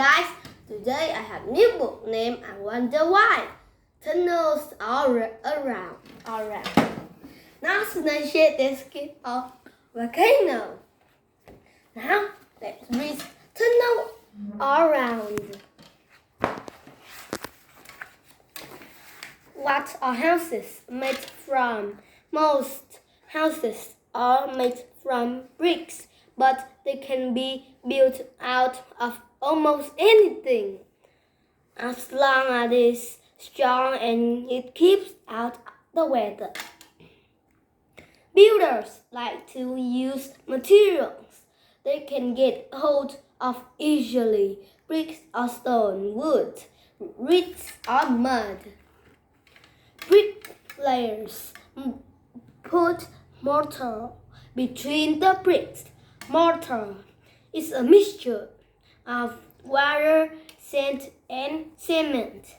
guys, today I have a new book named I Wonder Why. Tunnels all around. Now substantiate the skin of volcano. Now let's read tunnel all around. What are houses made from? Most houses are made from bricks, but they can be built out of almost anything, as long as it's strong and it keeps out the weather. Builders like to use materials they can get hold of easily: bricks or stone, wood, reeds or mud. Bricklayers put mortar between the bricks. Mortar is a mixture of water, sand, and cement,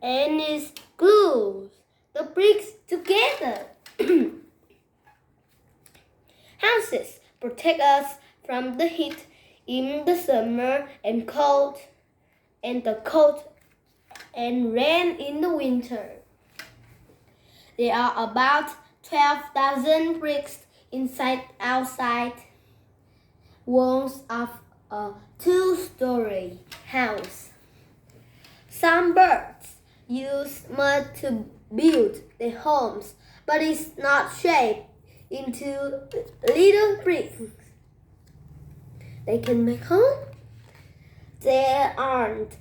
and it glues the bricks together. Houses protect us from the heat in the summer and the cold and rain in the winter. There are about 12,000 bricks outside walls of a 2-story house. Some birds use mud to build their homes, but it's not shaped into little bricks. They can make homes. There aren't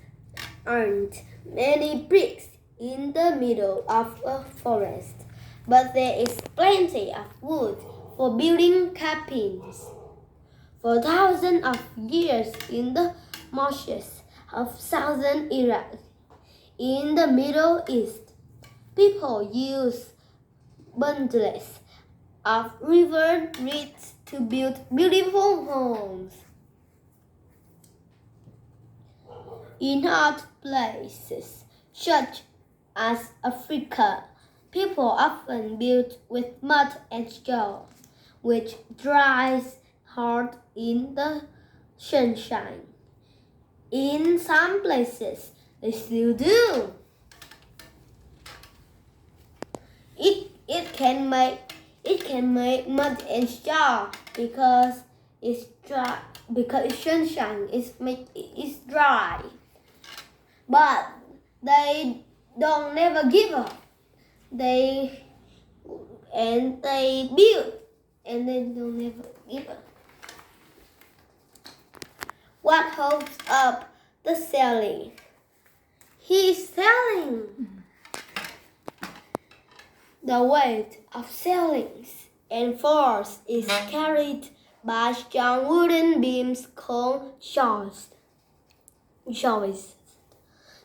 many bricks in the middle of a forest, but there is plenty of wood for building cabins. For thousands of years in the marshes of southern Iraq, in the Middle East, people used bundles of river reeds to build beautiful homes. In hot places, such as Africa, people often build with mud and straw, which dries hard in the sunshine. In some places, they still do. It can make mud and straw because it's dry. Because its sunshine is dry. But they don't never give up. They build and they don't never give up. What holds up the ceiling? He's selling. The weight of ceilings and floors is carried by strong wooden beams called joists.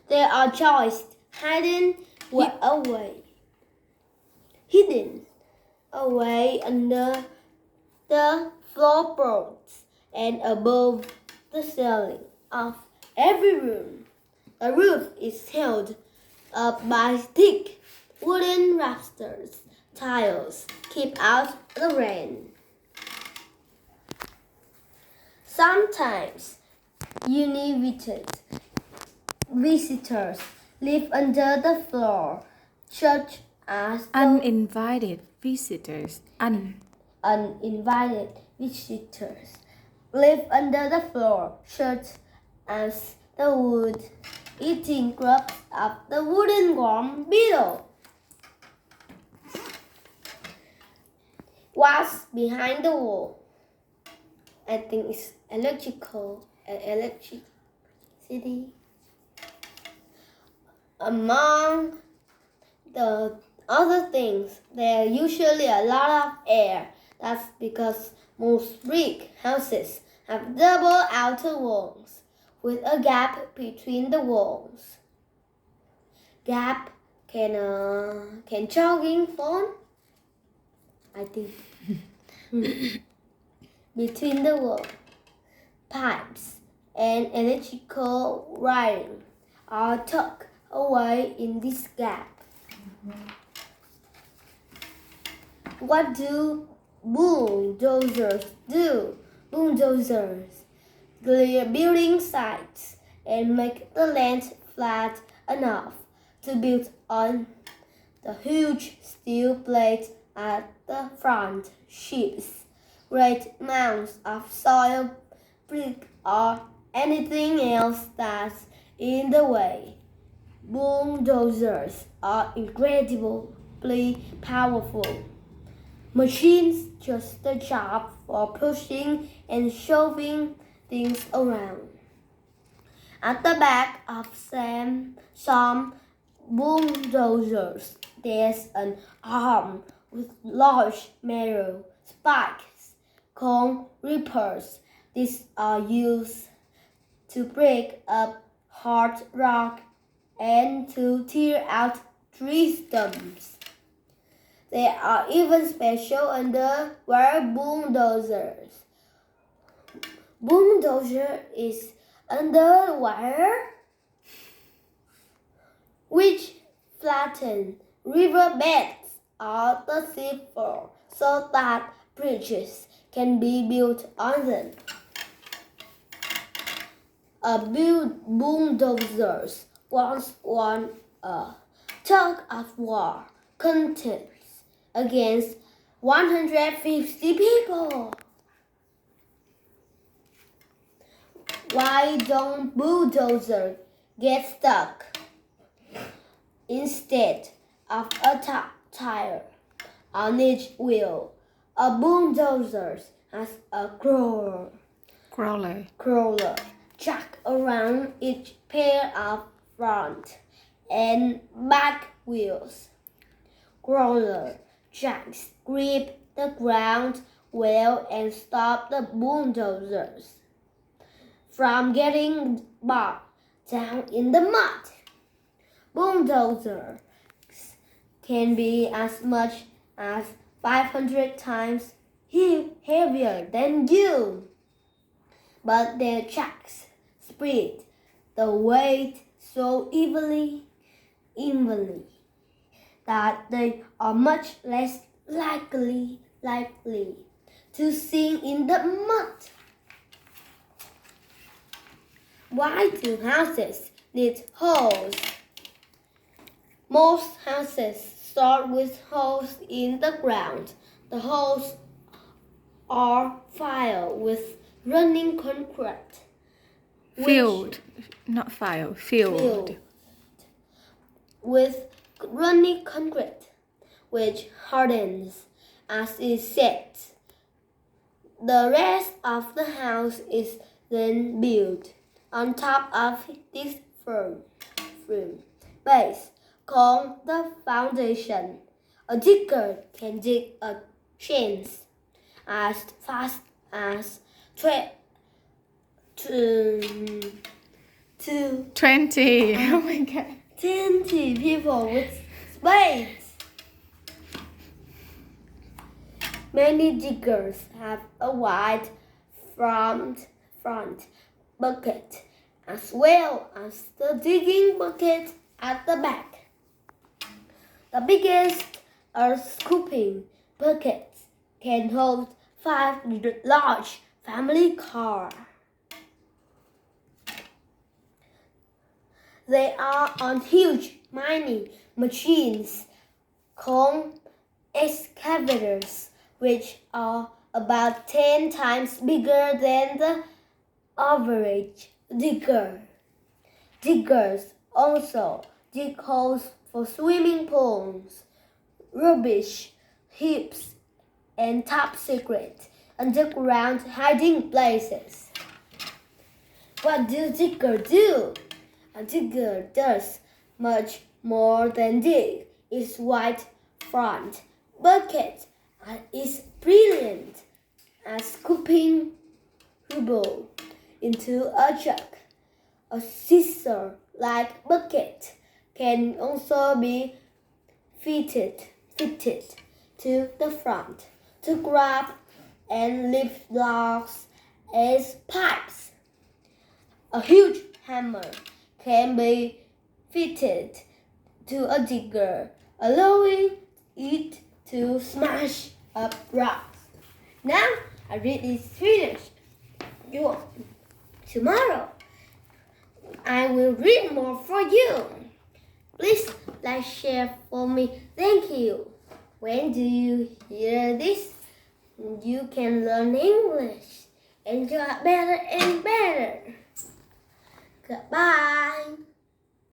There are joists hidden away under the floorboards and above the ceiling of every room. The roof is held up by thick wooden rafters. Tiles keep out the rain. Sometimes visitors live under the floor, such as Uninvited visitors. Uninvited visitors live under the floor, such as the wood-eating grubs of the wooden worm beetle. What's behind the wall? I think it's electricity. Among the other things, there are usually a lot of air. That's because most brick houses have double outer walls with a gap between the walls. Gap can jogging phone? I think. Between the wall, pipes and electrical wiring are tucked away in this gap. What do bulldozers do? Bulldozers clear building sites and make the land flat enough to build on. The huge steel plates at the front ships great mounds of soil, brick, or anything else that's in the way. Bulldozers are incredibly powerful machines, just the job for pushing and shoving things around. At the back of some bulldozers, there's an arm with large metal spikes called rippers. These are used to break up hard rock and to tear out tree stumps. There are even special underwater bulldozers. Bulldozer is underwater, which flatten riverbeds or the seafloor so that bridges can be built on them. A bulldozer once won a tug of war contest against 150 people. Why don't bulldozers get stuck? Instead of a tire on each wheel, a bulldozer has a crawler jack around each pair of front and back wheels. Crawler jacks grip the ground well and stop the bulldozers from getting bogged down in the mud. Bulldozers can be as much as 500 times heavier than you, but their jacks spread the weight so evenly that they are much less likely to sink in the mud. Why do houses need holes? Most houses start with holes in the ground. The holes are filled with running concrete. Filled with running concrete, which hardens as it sets. The rest of the house is then built on top of this firm base called the foundation. A digger can dig a trench as fast as 20. Oh my God. 20 people with spades. Many diggers have a wide front bucket as well as the digging bucket at the back. The biggest scooping buckets can hold 5 large family cars. They are on huge mining machines called excavators, which are about 10 times bigger than the average digger. Diggers also dig holes for swimming pools, rubbish heaps, and top secret underground hiding places. What do diggers do? A digger does much more than dig. Its wide front bucket is brilliant at scooping rubble into a jug. A scissor-like bucket can also be fitted to the front to grab and lift logs as pipes. A huge hammer can be fitted to a digger, allowing it to smash up rocks. Now, I read is finished. tomorrow. I will read more for you. Please like, share for me. Thank you. When do you hear this? You can learn English and get better and better. Goodbye.